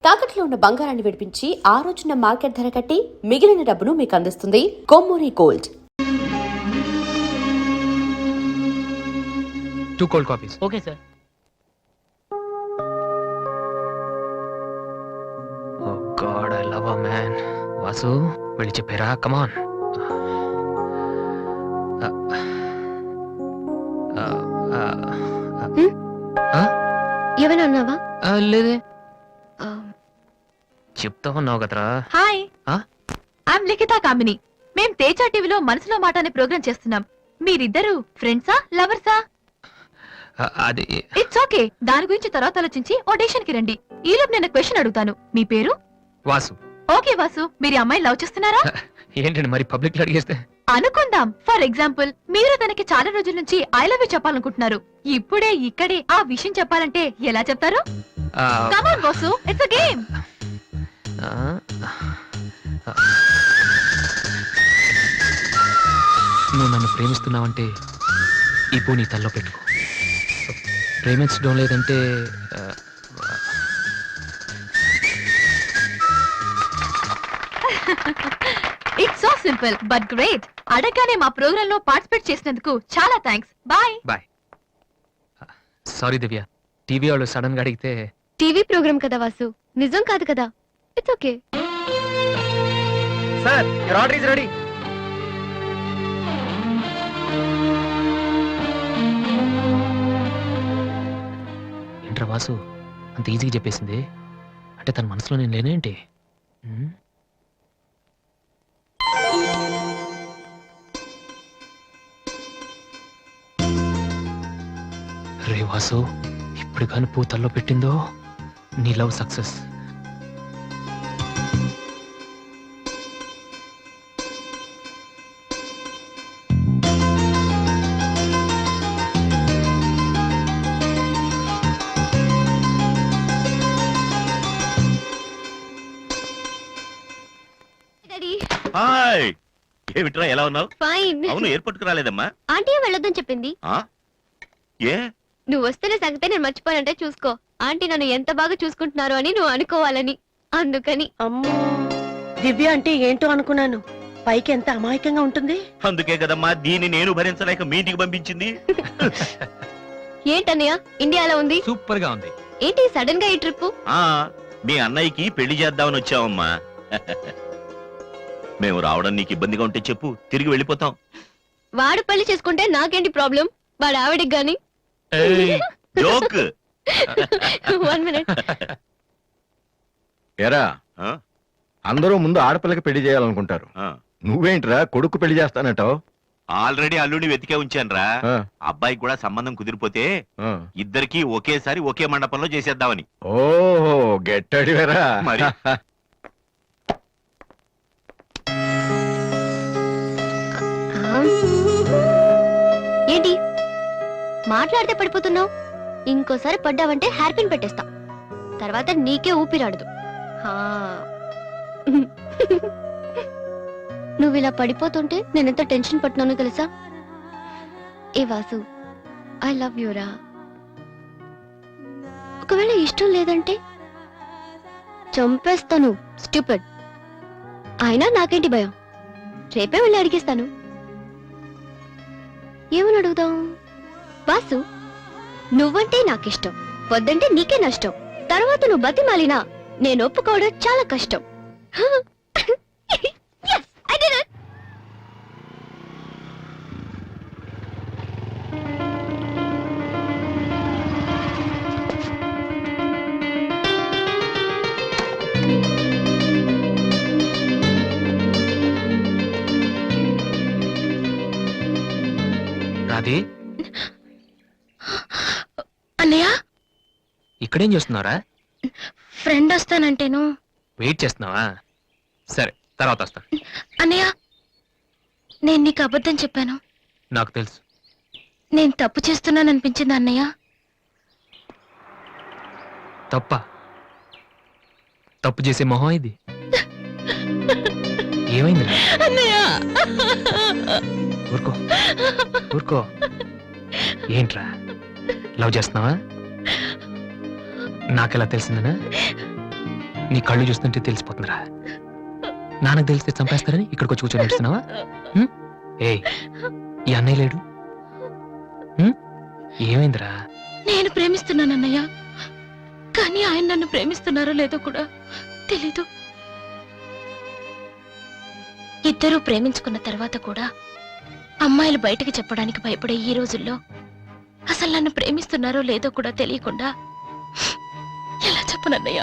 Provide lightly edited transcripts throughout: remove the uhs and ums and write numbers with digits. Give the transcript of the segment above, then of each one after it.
తాకట్లో ఉన్న బంగారాన్ని విడిపించి ఆ రోజున మార్కెట్ ధర కట్టి మిగిలిన డబ్బును మీకు అందిస్తుంది Kommuri gold. 2 cold coffees. Okay sir. Oh God, I love her, man. Vasu వెళ్ళి చెప్పారా? కమాన్. ఏమైనా అన్నావా? లేదే, చెప్తా ఉన్నావు కదరా. హాయ్, ఐఎమ్ లిఖితా కామిని. మేం తేజ టీవీలో మనసులో మాట అనే ప్రోగ్రామ్ చేస్తున్నాం. మీరిద్దరు ఫ్రెండ్సా, లవర్సా? అది ఇట్స్ ఓకే, దాని గురించి తర్వాత ఆలోచించి ఆడిషన్ కి రండి. ఈలోపు నేను క్వశ్చన్ అడుగుతాను. మీ పేరు? వాసు. ఓకే వాసు, మీరు ఈ అమ్మాయి లవ్ చేస్తున్నారా? ఏంటండి మరి పబ్లిక్ లో అడిగేస్తే? అనుకుందాం. ఫర్ ఎగ్జాంపుల్, మీరు తనకి చాలా రోజుల నుంచి ఐ లవ్ యూ చెప్పాలనుకుంటున్నారు. ఇప్పుడే ఇక్కడే ఆ విషయం చెప్పాలంటే ఎలా చెప్తారు? కమాన్ వాసు, ఇట్స్ అ గేమ్. నువ్వు నన్ను ప్రేమిస్తున్నావంటే ఈ పూ నీ తల్లో పెట్టుకో. ప్రేమించడం లేదంటే it's so simple but great. అడగానే మా ప్రోగ్రామ్ లో పార్టిసిపేట్ చేసినందుకు చాలా thanks. Bye. Bye. Sorry Divya, TV వాళ్ళు సడన్ గా అడిగితే. టీవీ ప్రోగ్రామ్ కదా వాసు, నిజం కాదు కదా. It's okay. Sir, your order is ready. ఏంట్రా వాసు అంత ఈజీగా చెప్పేసింది? అంటే తన మనసులో నేను లేనేంటి? రే వాసు, ఇప్పుడు కానీ పూతల్లో పెట్టిందో నీ లవ్ సక్సెస్. హాయ్, ఏమిట్రా ఎలా ఉన్నావు? ఫైన్. అవును, ఎయిర్పోర్ట్ కు రాలేదమ్మా? ఆంటీ వెళ్ళొద్దని చెప్పింది. ఏ నువ్వు వస్తున్న సంగతే నేను మర్చిపోయానంటే చూసుకో. ఆంటీ నన్ను ఎంత బాగా చూసుకుంటున్నారు అని నువ్వు అనుకోవాలని, అందుకని. అమ్మో, దివ్య అంటే ఏంటో అనుకున్నాను. పైకి ఎంత అమాయకంగా ఉంటుంది. అందుకే కదమ్మా దీన్ని నేను భరించలేక మీ ఇంటికి పంపించింది. ఏంటన్నయ్య, ఇండియాలో ఉంది? సూపర్ గా ఉంది. ఏంటి సడన్ గా ఈ ట్రిప్? మీ అన్నయ్యకి పెళ్లి చేద్దామని వచ్చావమ్మా. మేము రావడం నీకు ఇబ్బందిగా ఉంటే చెప్పు, తిరిగి వెళ్ళిపోతాం. వాడు పెళ్లి చేసుకుంటే నాకేంటి ప్రాబ్లం? వాడు ఆవిడికి గాని. జోక్. 1 minute. ఎరా, అందరూ ముందు ఆడపిల్లకి పెళ్లి చేయాలనుకుంటారు. నువ్వేంట్రా కొడుకు పెళ్లి చేస్తానటావు? ఆల్రెడీ అల్లుడిని వెతికే ఉంచానురా. అబ్బాయికి కూడా సంబంధం కుదిరిపోతే ఇద్దరికి ఒకేసారి ఒకే మండపంలో చేసేద్దామని. ఓహో, గెట్టడివేరా మరి. ఏంటి మాట్లాడితే పడిపోతున్నావు? ఇంకోసారి పడ్డావంటే హెయిర్ పిన్ పెట్టేస్తా. తర్వాత నీకే ఊపిరాడదు. నువ్వు ఇలా పడిపోతుంటే నేనెంత టెన్షన్ పడుతున్నానో తెలుసా? ఏ వాసు, ఐ లవ్ యూరా. ఒకవేళ ఇష్టం లేదంటే చంపేస్తాను. స్టూపిడ్. అయినా నాకేంటి భయం? రేపే వెళ్ళి అడిగేస్తాను. ఏమని అడుగుదాం? వాసు, నువ్వంటే నాకిష్టం, వద్దంటే నీకే నష్టం. తర్వాత నువ్వు బతిమాలినా నేను ఒప్పుకోవడం చాలా కష్టం. Yes, I did it. Radhe, అన్నయ్య, ఇక్కడేం చేస్తున్నారా? ఫ్రెండ్ వస్తానంటేను. వెయిట్ చేస్తున్నావా? సరే, తర్వాత వస్తా. అన్నయ్య, నేను నీకు అబద్ధం చెప్పాను. నాకు తెలుసు. నేను తప్పు చేస్తున్నాను అనిపించింది అన్నయ్య. తప్ప? తప్పు చేసే మొహం ఇది. ఏమైందిరా? ఊరుకో ఊరుకో. ఏంట్రా, లవ్ చేస్తున్నావా? నాకెలా తెలిసిందనా? నీ కళ్ళు చూస్తుంటే తెలిసిపోతుందిరా. నాన్నకు తెలిస్తే చంపేస్తారని ఇక్కడికి వచ్చి కూర్చొని నడుస్తున్నావా? ఏ ఈ అన్నయ్య లేడు? ఏమైందిరా? నేను ప్రేమిస్తున్నానన్నయ్య, కానీ ఆయన నన్ను ప్రేమిస్తున్నారో లేదో కూడా తెలీదు. ఇద్దరూ ప్రేమించుకున్న తర్వాత కూడా అమ్మాయిలు బయటకు చెప్పడానికి భయపడే ఈ రోజుల్లో అసలు నన్ను ప్రేమిస్తున్నారో లేదో కూడా తెలియకుండా ఎలా చెప్పనన్నయ్య?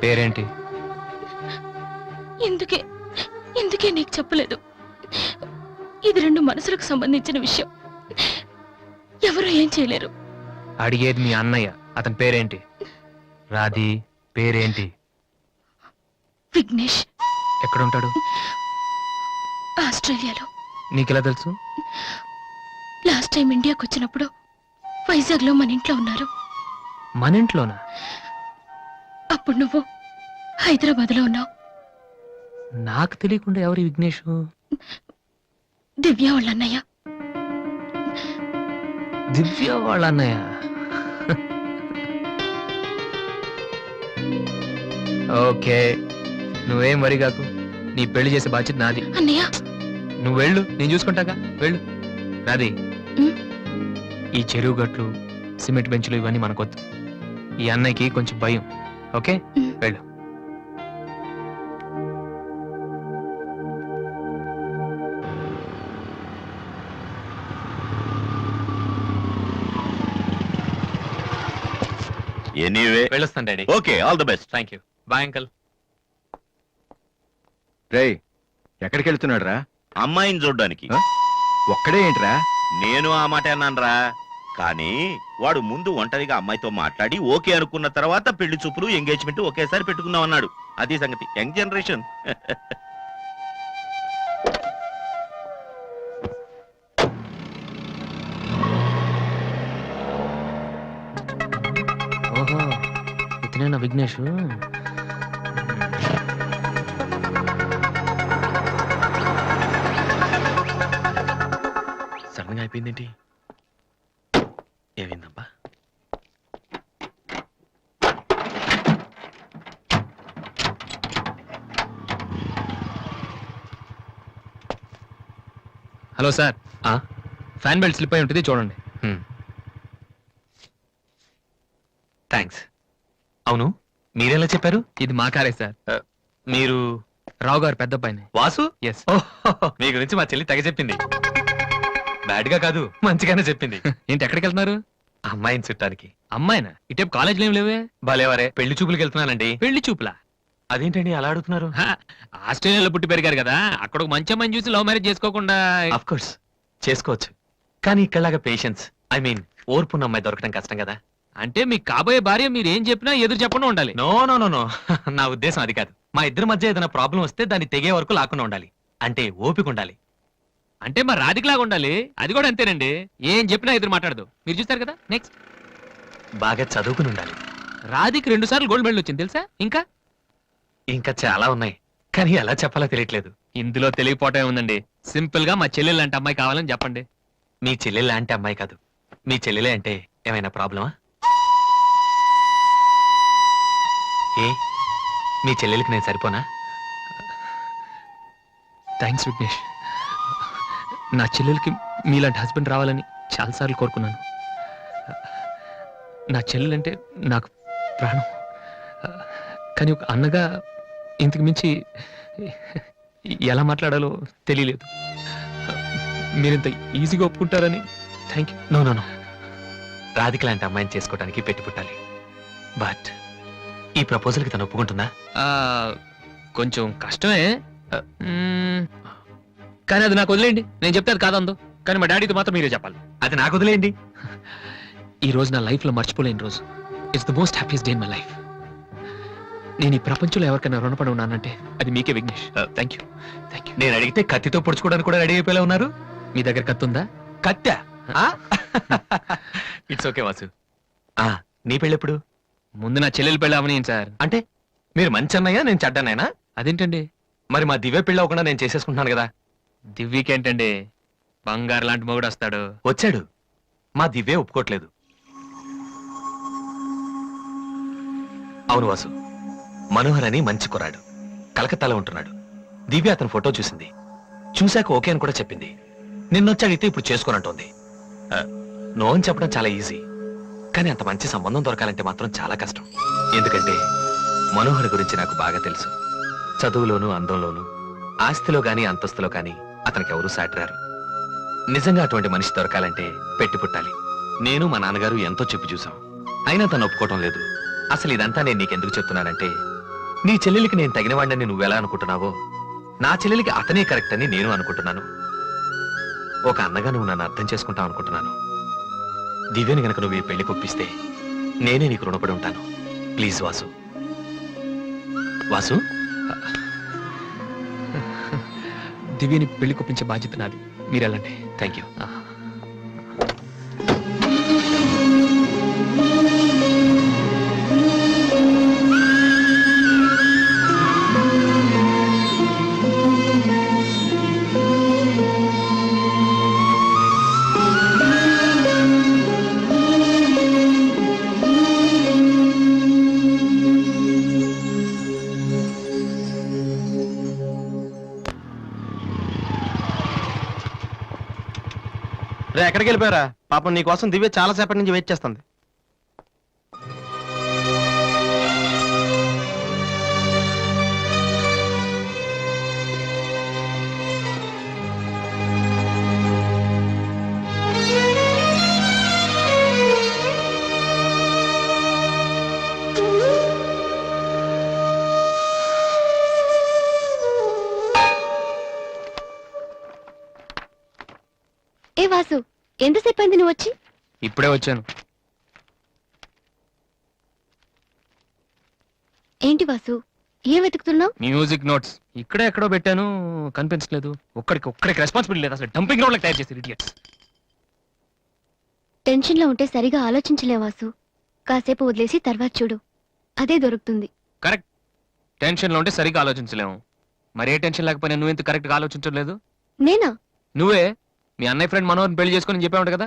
పేరేంటి? ఎందుకే నీకు చెప్పలేదు. ఇది రెండు మనసులకు సంబంధించిన విషయం, ఎవరు ఏం చేయలేరు. అడిగేది మీ అన్నయ్య, అతని పేరేంటి? రాధి పేరేంటి? విఘ్నేష్. ఎక్కడుంటాడు? ఆస్ట్రేలియాలో. నీకెలా తెలుసు? లాస్ట్ టైం ఇండియాకి వచ్చినప్పుడు వైజాగ్ లో మన ఇంట్లో ఉన్నారు. మన ఇంట్లోనా? అప్పుడు నువ్వు హైదరాబాద్ లో ఉన్నావు. నాకు తెలియకుండా ఎవరు విఘ్నేష్? దివ్య వాళ్ళ అన్నయ్య. దివ్య వాళ్ళ అన్నయ్య. ఓకే, నువ్వేం వరి కాకు, నీ పెళ్లి చేసే బాధ్యత నాది. అన్నయ్య నువ్వు వెళ్ళు, నేను చూసుకుంటాగా. వెళ్ళు రాది. ఉమ్. ఈ చెరువు గట్లు, సిమెంట్ బెంచ్లు ఇవన్నీ మనకొద్దు. ఈ అన్నయ్యకి కొంచెం భయం. Okay, um. వెళ్ళు. ఎనీవే వెళ్ళొస్తాను daddy. Okay, all the best. Thank you. Bye uncle. రేయ్, ఎక్కడికి వెళ్తున్నాడు రా? అమ్మాయిని చూడ్డానికి. ఒక్కడే ఏంట్రా? నేను ఆ మాట అన్నానురా, కానీ వాడు ముందు ఒంటరిగా అమ్మాయితో మాట్లాడి ఓకే అనుకున్న తర్వాత పెళ్లి చూపులు ఎంగేజ్మెంట్ ఒకేసారి పెట్టుకుందాం అన్నాడు. అది సంగతి. Young generation. ఓహో, ఇతనేనా విఘ్నేష్? సడన్ గా అయిపోయిందేంటి? ఏమైందబ్బా? Hello sir, fan belt slip అయి ఉంటుంది, చూడండి. థ్యాంక్స్. అవును, మీరెలా చెప్పారు? ఇది మా కారే సార్. మీరు రావు గారు పెద్ద పైన. వాసు? ఎస్. మీ గురించి మా చెల్లి తెగ చెప్పింది. బ్యాడ్ గా కాదు, మంచిగానే చెప్పింది. ఏంటి, ఎక్కడికి వెళ్తున్నారు? అమ్మాయిని చుట్టానికి. అమ్మాయినా? ఇటేపు కాలేజీలో ఏం లేవే? భలేవారే, పెళ్లి చూపులకు వెళ్తున్నానండి. పెళ్లి చూపులా? అదేంటండి అలా అడుగుతున్నారు? ఆస్ట్రేలియాలో పుట్టి పెరిగారు కదా, అక్కడ ఒక మంచి అమ్మాయిని చూసి లవ్ మ్యారేజ్ చేసుకోకుండా? అఫ్ కోర్స్ చేసుకోవచ్చు, కానీ ఇక్కడలాగా పేషెన్స్, ఐ మీన్ ఓర్పున్న అమ్మాయి దొరకడం కష్టం కదా. అంటే మీకు కాబోయే భార్య మీరు ఏం చెప్పినా ఎదురు చెప్పకుండా ఉండాలి. నో నో నో నో, నా ఉద్దేశం అది కాదు. మా ఇద్దరి మధ్య ఏదైనా ప్రాబ్లం వస్తే దాన్ని తెగే వరకు లాకుండా ఉండాలి. అంటే ఓపిక ఉండాలి. అంటే మరి రాధికలాగా ఉండాలి. అది కూడా అంతేనండి, ఏం చెప్పినా ఎదురు మాట్లాడదు. మీరు చూస్తారు కదా. నెక్స్ట్, బాగా చదువుకుని ఉండాలి. రాధికి 2 సార్లు గోల్డ్ మెడల్ వచ్చింది తెలుసా? ఇంకా ఇంకా చాలా ఉన్నాయి, కానీ ఎలా చెప్పాలో తెలియట్లేదు. ఇందులో తెలియపోవటం ఉందండి. సింపుల్ గా మా చెల్లెలు లాంటి అమ్మాయి కావాలని చెప్పండి. మీ చెల్లె లాంటి అమ్మాయి కాదు, మీ చెల్లెలే అంటే ఏమైనా ప్రాబ్లమా? ఏ మీ చెల్లెలకి నేను సరిపోనా? థ్యాంక్స్ విఘ్నేష్. నా చెల్లెలకి మీలాంటి హస్బెండ్ రావాలని చాలాసార్లు కోరుకున్నాను. నా చెల్లెలంటే నాకు ప్రాణం. కానీ ఒక అన్నగా ఇంతకు మించి ఎలా మాట్లాడాలో తెలియలేదు. మీరింత ఈజీగా ఒప్పుకుంటారని thank you. No no no, Radhika లాంటి అమ్మాయిని చేసుకోవడానికి పెట్టి పుట్టాలి. బట్ ఈ ప్రపోజల్కి తను ఒప్పుకుంటుందా? కొంచెం కష్టమే, కానీ అది నాకు వదిలేయండి. నేను చెప్తే అది కాదందో, కానీ మా డాడీతో మాత్రం మీరే చెప్పాలి. అది నాకు వదిలేయండి. ఈ రోజు నా లైఫ్లో మర్చిపోలేని రోజు. It's the most happiest day in my life. నేను ఈ ప్రపంచంలో ఎవరికైనా రుణపడి ఉన్నానంటే అది మీకే Vignesh. Thank you. Thank you. నేను అడిగితే కత్తితో పొడుచుకోవడానికి కూడా రెడీ అయిపోయేలా ఉన్నారు. మీ దగ్గర కత్తుందా? కత్తా? It's okay Vasu. నీ పెళ్ళెప్పుడు? ముందు నా చెల్లెలు పెళ్ళి అవనీయండి సార్. అంటే మీరు మంచి అన్నయ్య, నేను చెడ్డన్నయ్యనా? అదేంటండి? మరి మా దివ్య పెళ్ళి అవ్వకుండా నేను చేసేసుకుంటున్నాను కదా. దివ్యకి ఏంటండి? బంగారు లాంటి మొగుడు వస్తాడు. వచ్చాడు. మా దివ్య ఒప్పుకోట్లేదు. అవును వాసు, మనోహర్ అని మంచి కుర్రాడు, కలకత్తాలో ఉంటున్నాడు. దివ్య అతని ఫోటో చూసింది. చూశాక ఓకే అని కూడా చెప్పింది. నిన్నొచ్చి అడిగితే ఇప్పుడు చేసుకోనంటోంది. నో అని చెప్పడం చాలా ఈజీ, కానీ అంత మంచి సంబంధం దొరకాలంటే మాత్రం చాలా కష్టం. ఎందుకంటే మనోహర్ గురించి నాకు బాగా తెలుసు. చదువులోను, అందంలోను, ఆస్తిలో గాని అంతస్తులో గాని అతనికి ఎవరూ సాటిరారు. నిజంగా అటువంటి మనిషి దొరకాలంటే పెట్టి పుట్టాలి. నేను మా నాన్నగారు ఎంతో చెప్పి చూసాం, అయినా తను ఒప్పుకోవటం లేదు. అసలు ఇదంతా నేను నీకెందుకు చెప్తున్నానంటే, నీ చెల్లెలికి నేను తగినవాడిని నువ్వెలా అనుకుంటున్నావో, నా చెల్లెలికి అతనే కరెక్ట్ అని నేను అనుకుంటున్నాను. ఒక అన్నగా నువ్వు నన్ను అర్థం చేసుకుంటావు అనుకుంటున్నాను. దివ్యని గనక నువ్వు ఈ పెళ్లి కొప్పిస్తే నేనే నీకు రుణపడి ఉంటాను. ప్లీజ్ వాసు. వాసు, దివ్యని పెళ్లి కొప్పించే బాధ్యత నాది. మీరెళ్ళండి. Thank you. రే, ఎక్కడికి వెళ్ళిపోయారా? పాపం నీకోసం దివ్య చాలా సేపటి నుంచి వెయిట్ చేస్తుంది. ఏ వాసు, ఎంతసేపు అయింది నువ్వు వచ్చి? ఇప్పుడే వచ్చాను. ఏంటి వాసు, ఏం వెతుకుతున్నావు? మ్యూజిక్ నోట్స్ ఇక్కడే ఎక్కడో పెట్టాను, కనిపించలేదు. ఒక్కడికి రెస్పాన్సిబిలిటీ లేదు. అసలు డంపింగ్ గ్రౌండ్ తయారు చేసి ఇడియట్స్. టెన్షన్ లో ఉంటే సరిగా ఆలోచించలే వాసు. కాసేపు వదిలేసి తర్వాత చూడు, అదే దొరుకుతుంది. కరెక్ట్. టెన్షన్ లో ఉంటే సరిగా ఆలోచించలేము. మరే టెన్షన్ లేకపోయినా నువ్వు ఎంత కరెక్ట్ గా ఆలోచించలేదు? నేనా? నువ్వే మీ అన్నయ్య ఫ్రెండ్ మనోహర్ని పెళ్లి చేసుకొని చెప్పావు కదా.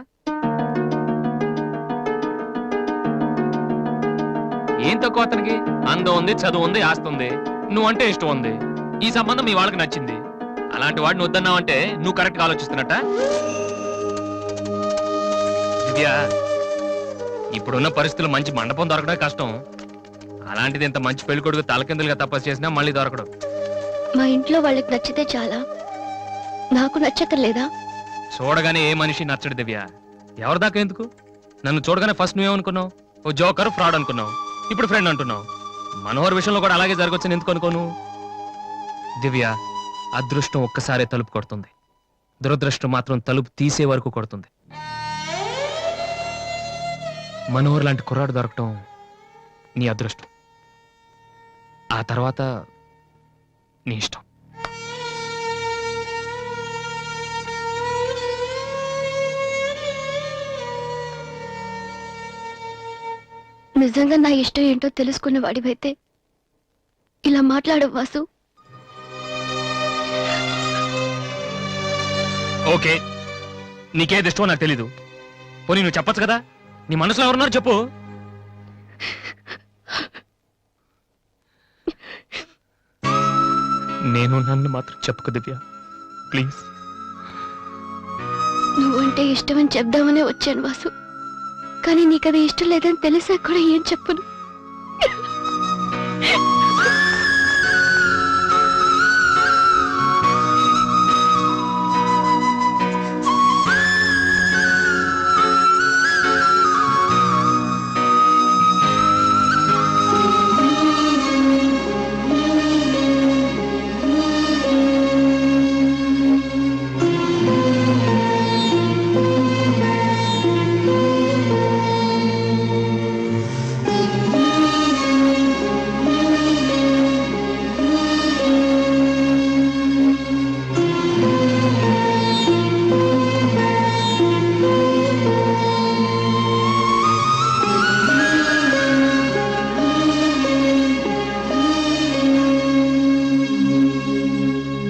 ఏం తక్కువ అతనికి? అందం ఉంది, చదువు ఉంది, ఆస్తి ఉంది, నువ్వంటే ఇష్టం ఉంది. ఈ సంబంధం మీ వాళ్ళకి నచ్చింది. అలాంటి వాడిని వద్దన్నావు అంటే నువ్వు కరెక్ట్ గా ఆలోచిస్తున్నట్ట. దివ్య, ఇప్పుడున్న పరిస్థితులు మంచి మండపం దొరకడం కష్టం. అలాంటిది ఇంత మంచి పెళ్లి కొడుకు తలకిందులుగా తపస్సు చేసినా మళ్ళీ దొరకడం. మా ఇంట్లో వాళ్ళకి నచ్చితే చాలా, నాకు నచ్చక్కర్లేదా? చూడగానే ఏ మనిషి నచ్చడు దివ్య. ఎవరి దాకా ఎందుకు? నన్ను చూడగానే ఫస్ట్ నువ్వేమనుకున్నావు? ఓ జోకర్, ఫ్రాడ్ అనుకున్నావు. ఇప్పుడు ఫ్రెండ్ అంటున్నావు. మనోహర్ విషయంలో కూడా అలాగే జరగొచ్చని ఎందుకు అనుకోను? దివ్య, అదృష్టం ఒక్కసారే తలుపు కొడుతుంది, దురదృష్టం మాత్రం తలుపు తీసే వరకు కొడుతుంది. మనోహర్ లాంటి కుర్రాడు దొరకటం నీ అదృష్టం. ఆ తర్వాత నీ ఇష్టం. నిజంగా నా ఇష్టం ఏంటో తెలుసుకున్న వాడివైతే ఇలా మాట్లాడవు వాసు. ఓకే, నీకేది ఇష్టమో నాకు తెలీదు. పోనీ నువ్వు చెప్పొచ్చు కదా. నీ మనసులో ఎవరున్నారు చెప్పు. నేను నన్ను మాత్రం చెప్పుకో దివ్య, ప్లీజ్. నువ్వంటే ఇష్టమని చెప్దామనే వచ్చాను వాసు, కానీ నీకది ఇష్టం లేదని తెలిసా కూడా ఏం చెప్పను.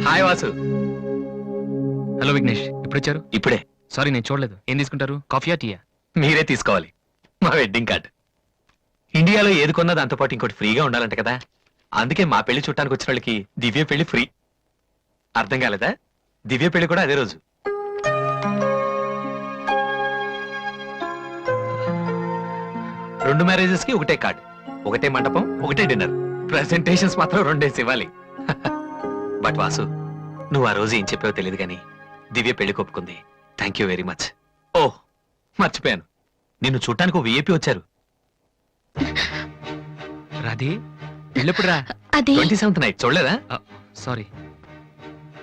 హాయ్ వాసు. హలో విఘ్నేష్, ఇప్పుడు ఎప్పుడు వచ్చారు? ఇప్పుడే. సారీ నేను చూడలేదు. ఏం తీసుకుంటారు, కాఫీయా టీయా? మీరే తీసుకోవాలి. మా వెడ్డింగ్ కార్డ్. ఇండియాలో ఏది కొన్నా దాంతో పాటు ఇంకోటి ఫ్రీగా ఉండాలంట కదా, అందుకే మా పెళ్లి చుట్టానికి వచ్చిన వాళ్ళకి దివ్య పెళ్లి ఫ్రీ. అర్థం కాలేదా? దివ్య పెళ్లి కూడా అదే రోజు. రెండు మ్యారేజెస్ కి ఒకటే కార్డు, ఒకటే మండపం, ఒకటే డిన్నర్. ప్రెసెంటేషన్స్ మాత్రం రెండేసి ఇవ్వాలి. బట్ వాసు, నువ్వు ఆ రోజు ఏం చెప్పావో తెలియదు కానీ దివ్య పెళ్లి కొప్పుకుంది. Thank you very much. ఓ మర్చిపోయాను, నిన్ను చూడటానికి ఓ విఐపి వచ్చారు. రాధే వెళ్ళప్పుడు రా. అది 27th నైట్ చూడలేదా? సారీ,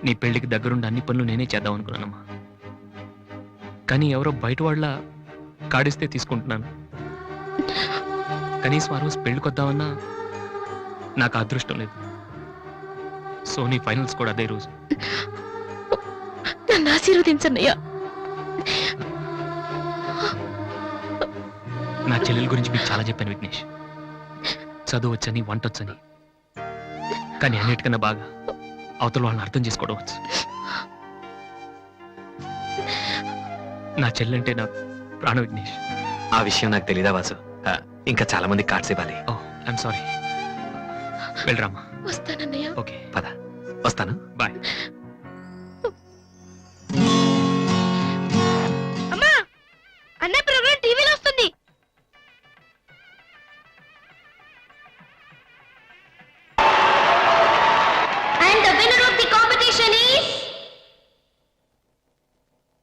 నీ పెళ్లికి దగ్గరుండి అన్ని పనులు నేనే చేద్దాం అనుకున్నానమ్మా. కానీ ఎవరో బయట వాళ్ళ కాడిస్తే తీసుకుంటున్నాను. కనీసం ఆ రోజు పెళ్లికొద్దామన్నా నాకు అదృష్టం లేదు. సో నీ ఫైనల్స్ కూడా అదే రోజు. నన్ను ఆశీర్వదించన్నయ్యా. నా చెల్లెల గురించి మీకు చాలా చెప్పాను విఘ్నేష్. చదువు వచ్చని, వంట వచ్చని, కానీ అన్నిటికన్నా బాగా అవతల వాళ్ళని అర్థం చేసుకోవడం వచ్చు. నా చెల్లెంటే నాకు ప్రాణ విఘ్నేష్. ఆ విషయం నాకు తెలీదా వాసు? ఇంకా చాలా మంది కార్డ్స్ ఇవ్వాలి. ఓ ఐఎమ్ సారీ. వెళ్ళరామా. వస్తానన్నయ్య. ఓకే పద, వస్తాను. బాయ్. అమ్మా, అన్న ప్రోగ్రామ్ టీవీలో వస్తుంది. And the winner of the competition is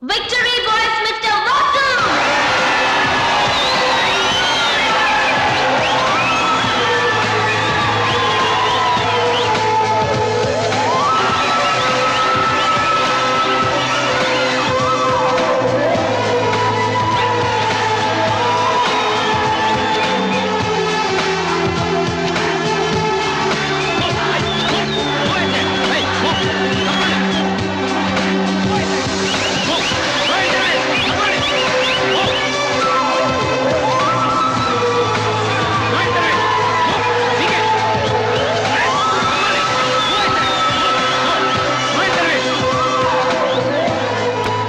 Victory Boys Mr. Vasu.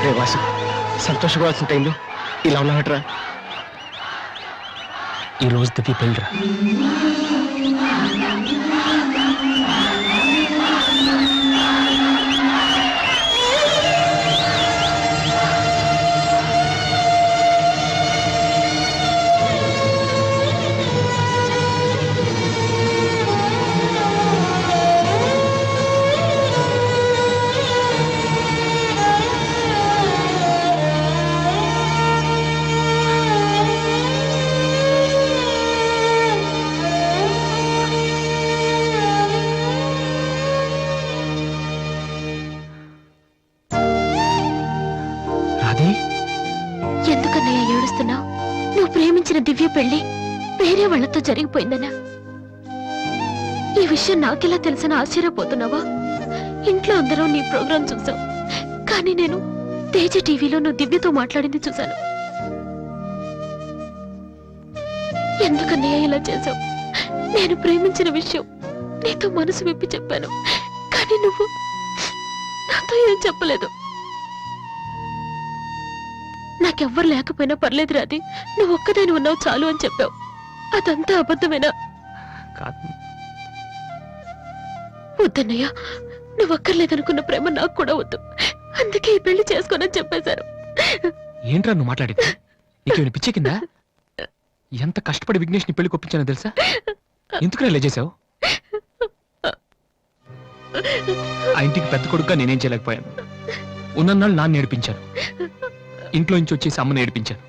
రే వాసు, సంతోషపడాల్సిన టైంలో ఇలా ఉన్నావట్రా. ఈ రోజు దివ్య పెళ్ళిరా. రాధే, ఎందుకన్నయ్య ఏడుస్తున్నావు? నువ్వు ప్రేమించిన దివ్య పెళ్లి వేరే వాళ్ళతో జరిగిపోయిందనా? ఈ విషయం నాకెలా తెలుసని ఆశ్చర్యపోతున్నావా? ఇంట్లో అందరం నీ ప్రోగ్రాం చూసాం, కానీ నేను తేజ టీవీలో నువ్వు దివ్యతో మాట్లాడింది చూశాను. ఎందుకన్నయ్య ఇలా చేశావు? నేను ప్రేమించిన విషయం నీతో మనసు విప్పి చెప్పాను, కానీ నువ్వు నాతో ఏం చెప్పలేదు. నాకెవ్వరు లేకపోయినా పర్లేదు రాది, నువ్వు ఒక్కదాని ఉన్నావు చాలు అని చెప్పావు. అదంతా అబద్ధమేనా? కాదు. వద్దన్నయ్య, నువ్వు అక్కర్లేదనుకున్న ప్రేమ నాకు కూడా వద్దు. అందుకే ఈ పెళ్లి చేసుకోనని చెప్పేశారు. ఏంట్రా నువ్వు మాట్లాడేది? నీకేమైనా పిచ్చే కిందా? ఎంత కష్టపడి విఘ్నేష్ ని పెళ్లి కొప్పించానో తెలుసా? ఎందుకు ఇలా చేసావు? ఆ ఇంటికి పెద్ద కొడుకుగా నేనేం చేయలేకపోయాను. ఉన్నన్నాళ్ళు నాన్న నేర్పించాను, ఇంట్లో నుంచి వచ్చేసి అమ్మని ఏడిపించాను.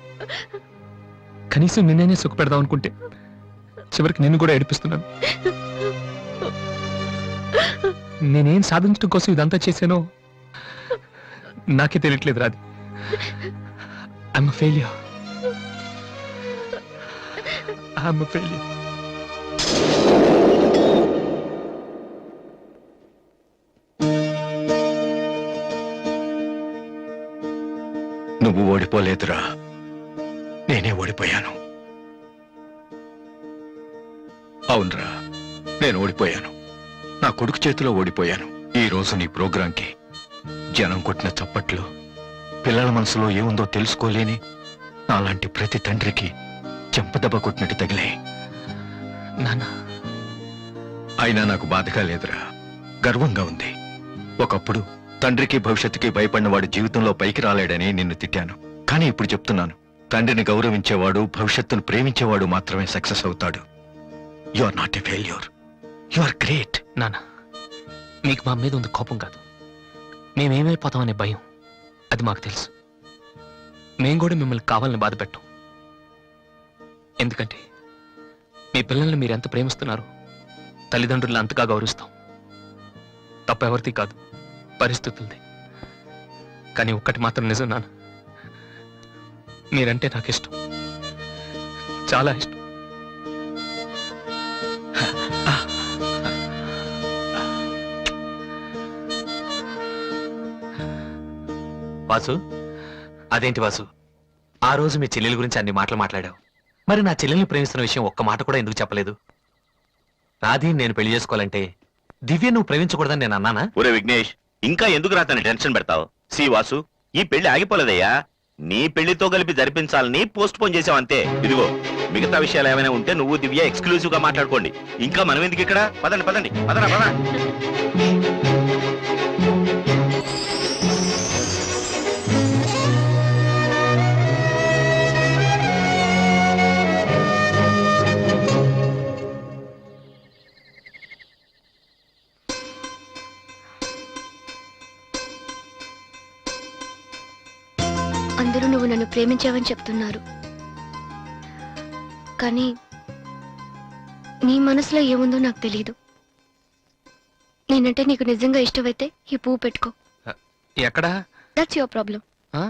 కనీసం నిన్నే సుఖ పెడదాం అనుకుంటే చివరికి నిన్ను కూడా ఏడిపిస్తున్నాను. నేనేం సాధించడం కోసం ఇదంతా చేశానో నాకే తెలియట్లేదు Radhi. I'm a failure. I'm a failure. నువ్వు ఓడిపోలేదురా, నేనే ఓడిపోయాను. అవునరా, నేను ఓడిపోయాను. నా కొడుకు చేతిలో ఓడిపోయాను. ఈ రోజు నీ ప్రోగ్రాంకి జనం కొట్టిన చప్పట్లు పిల్లల మనసులో ఏముందో తెలుసుకోలేని అలాంటి ప్రతి తండ్రికి చెంపదెబ్బ కొట్టినట్టు తగిలే. నాన్న అయినా నాకు బాధగా లేదురా, గర్వంగా ఉంది. ఒకప్పుడు తండ్రికి భవిష్యత్తుకి భయపడిన వాడు జీవితంలో పైకి రాలేడని నిన్ను తిట్టాను. కానీ ఇప్పుడు చెప్తున్నాను, తండ్రిని గౌరవించేవాడు, భవిష్యత్తును ప్రేమించేవాడు మాత్రమే సక్సెస్ అవుతాడు. You are not a failure, you are great. నాన్న మీకు మా మీద ఉంది కోపం కాదు, మేమేమైపోతామనే భయం. అది మాకు తెలుసు. మేం కూడా మిమ్మల్ని కావాలని బాధ పెట్టం. ఎందుకంటే మీ పిల్లల్ని మీరు ఎంత ప్రేమిస్తున్నారు, తల్లిదండ్రులను అంతగా గౌరవిస్తాం. తప్పెవరిది కాదు, పరిస్థితులది. కానీ ఒక్కటి మాత్రం నిజం నాన్న, మీరంటే నాకు ఇష్టం, చాలా ఇష్టం. వాసు, అదేంటి వాసు, ఆ రోజు మీ చెల్లెల గురించి అన్ని మాటలు మాట్లాడావు. మరి నా చెల్లెల్ని ప్రేమిస్తున్న విషయం ఒక్క మాట కూడా ఎందుకు చెప్పలేదు? రాధీని నేను పెళ్లి చేసుకోవాలంటే దివ్య నువ్వు ప్రేమించకూడదని నేను అన్నానా? ఒరే విఘ్నేష్, ఇంకా ఎందుకు రాతని టెన్షన్ పెడతావు? సి వాసు, ఈ పెళ్లి ఆగిపోలేదయ్యా. నీ పెళ్లితో కలిపి జరిపించాలని పోస్ట్ పోన్ చేసావు అంతే. ఇదిగో మిగతా విషయాలు ఏమైనా ఉంటే నువ్వు దివ్య ఎక్స్క్లూజివ్ గా మాట్లాడుకోండి. ఇంకా మనం ఎందుకు ఇక్కడ? పదండి పదండి, పదరా పద. అందరూ నువ్వు నన్ను ప్రేమించావని చెప్తున్నారు, కానీ నీ మనసులో ఏముందో నాకు తెలియదు. నేనంటే నీకు నిజంగా ఇష్టమైతే ఈ పువ్వు పెట్టుకో. ఎక్కడా? That's your problem. ఆ?